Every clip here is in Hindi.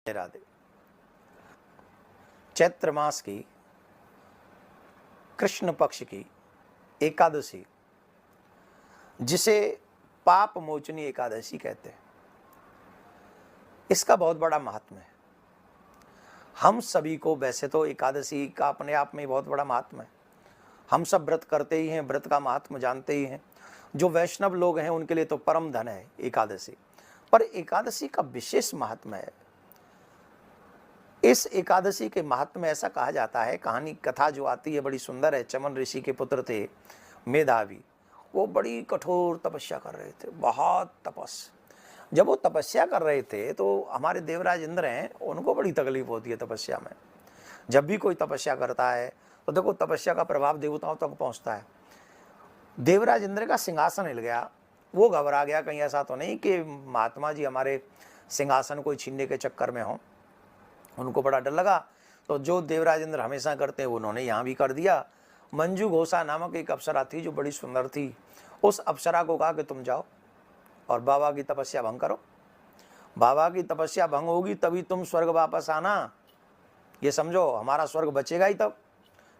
राधे। चैत्र मास की कृष्ण पक्ष की एकादशी, जिसे पाप मोचनी एकादशी कहते हैं, इसका बहुत बड़ा महात्म्य है। हम सभी को वैसे तो एकादशी का अपने आप में बहुत बड़ा महात्म्य है। हम सब व्रत करते ही हैं, व्रत का महात्म्य जानते ही हैं। जो वैष्णव लोग हैं उनके लिए तो परम धन है एकादशी, पर एकादशी का विशेष महात्म्य है। इस एकादशी के महात्म्य में ऐसा कहा जाता है, कहानी कथा जो आती है बड़ी सुंदर है। चमन ऋषि के पुत्र थे मेधावी, वो बड़ी कठोर तपस्या कर रहे थे, बहुत तपस्या। जब वो तपस्या कर रहे थे तो हमारे देवराज इंद्र हैं, उनको बड़ी तकलीफ होती है तपस्या में। जब भी कोई तपस्या करता है तो देखो तपस्या का प्रभाव देवताओं तक पहुंचता है। देवराज इंद्र का सिंहासन हिल गया, वो घबरा गया, कहीं ऐसा तो नहीं कि महात्मा जी हमारे सिंहासन को छीनने के चक्कर में हों। उनको बड़ा डर लगा, तो जो देवराज इंद्र हमेशा करते हैं उन्होंने यहाँ भी कर दिया। मंजू घोषा नामक एक अप्सरा थी जो बड़ी सुंदर थी, उस अप्सरा को कहा कि तुम जाओ और बाबा की तपस्या भंग करो। बाबा की तपस्या भंग होगी तभी तुम स्वर्ग वापस आना, ये समझो। हमारा स्वर्ग बचेगा ही तब,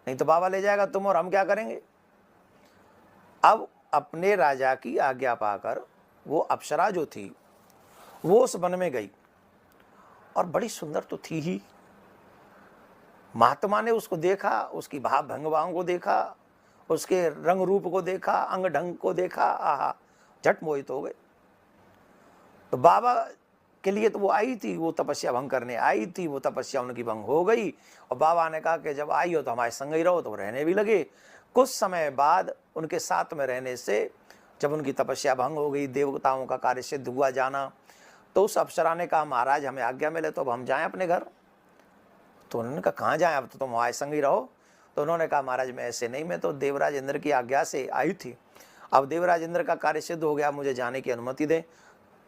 नहीं तो बाबा ले जाएगा तुम और हम क्या करेंगे। अब अपने राजा की आज्ञा पाकर वो अप्सरा जो थी वो उस वन में गई, और बड़ी सुंदर तो थी ही। महात्मा ने उसको देखा, उसकी भाव भंगवाओं को देखा, उसके रंग रूप को देखा, अंग ढंग को देखा, आहा, झट मोहित हो गए। तो बाबा के लिए तो वो आई थी, वो तपस्या भंग करने आई थी, वो तपस्या उनकी भंग हो गई। और बाबा ने कहा कि जब आई हो तो हमारे संग ही रहो, तो रहने भी लगे। कुछ समय बाद उनके साथ में रहने से जब उनकी तपस्या भंग हो गई, देवताओं का कार्य सिद्ध हुआ जाना, तो उस अप्सरा ने कहा महाराज हमें आज्ञा मिले तो अब हम जाएं अपने घर। तो उन्होंने कहा कहाँ जाएं, अब तो तुम हमारे संग ही रहो। तो उन्होंने कहा महाराज मैं ऐसे नहीं, मैं तो देवराज इंद्र की आज्ञा से आई थी, अब देवराज इंद्र का कार्य सिद्ध हो गया, मुझे जाने की अनुमति दें।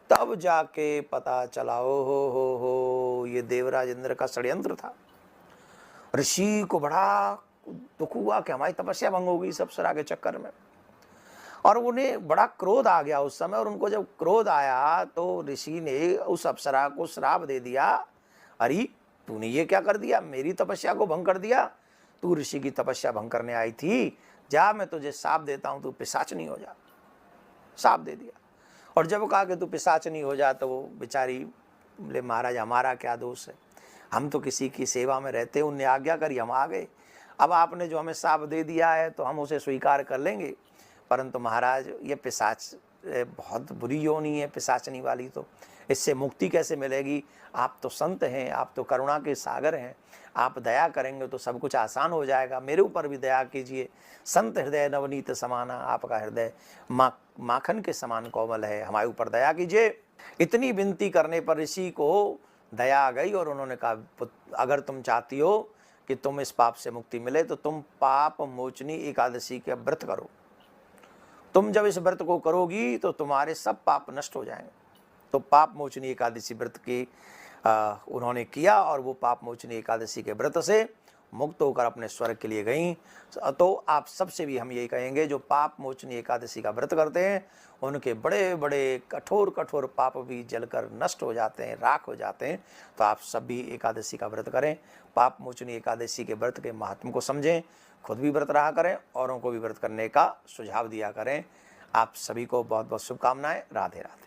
तब जाके पता चला ओ हो ये देवराज इंद्र का षड्यंत्र था। ऋषि को बड़ा दुख हुआ कि हमारी तपस्या भंग हो गई इस अप्सरा के चक्कर में, और उन्हें बड़ा क्रोध आ गया उस समय। और उनको जब क्रोध आया तो ऋषि ने उस अप्सरा को श्राप दे दिया, अरे तूने ये क्या कर दिया, मेरी तपस्या को भंग कर दिया। तू ऋषि की तपस्या भंग करने आई थी, जा मैं तुझे शाप देता हूं, तू पिशाचनी हो जा। शाप दे दिया। और जब कहा कि तू पिशाचनी हो जा तो वो बेचारी बोले महाराज हमारा क्या दोष है, हम तो किसी की सेवा में रहते, उनने आज्ञा करी हम आ गए। अब आपने जो हमें शाप दे दिया है तो हम उसे स्वीकार कर लेंगे, परंतु महाराज ये पिशाच बहुत बुरी योनि है, पिशाचनी वाली, तो इससे मुक्ति कैसे मिलेगी। आप तो संत हैं, आप तो करुणा के सागर हैं, आप दया करेंगे तो सब कुछ आसान हो जाएगा। मेरे ऊपर भी दया कीजिए। संत हृदय नवनीत समाना, आपका हृदय माखन के समान कोमल है, हमारे ऊपर दया कीजिए। इतनी विनती करने पर ऋषि को दया आ गई और उन्होंने कहा अगर तुम चाहती हो कि तुम इस पाप से मुक्ति मिले तो तुम पाप मोचनी एकादशी के व्रत करो। तुम जब इस व्रत को करोगी तो तुम्हारे सब पाप नष्ट हो जाएंगे। तो पाप मोचनी एकादशी व्रत की उन्होंने किया, और वो पाप मोचनी एकादशी के व्रत से मुक्त होकर अपने स्वर्ग के लिए गईं। तो आप सबसे भी हम यही कहेंगे, जो पाप मोचनी एकादशी का व्रत करते हैं उनके बड़े बड़े कठोर कठोर पाप भी जलकर नष्ट हो जाते हैं, राख हो जाते हैं। तो आप सब भी एकादशी का व्रत करें, पाप मोचनी एकादशी के व्रत के महात्म को समझें, खुद भी व्रत रहा करें, औरों को भी व्रत करने का सुझाव दिया करें। आप सभी को बहुत बहुत शुभकामनाएं। राधे राधे।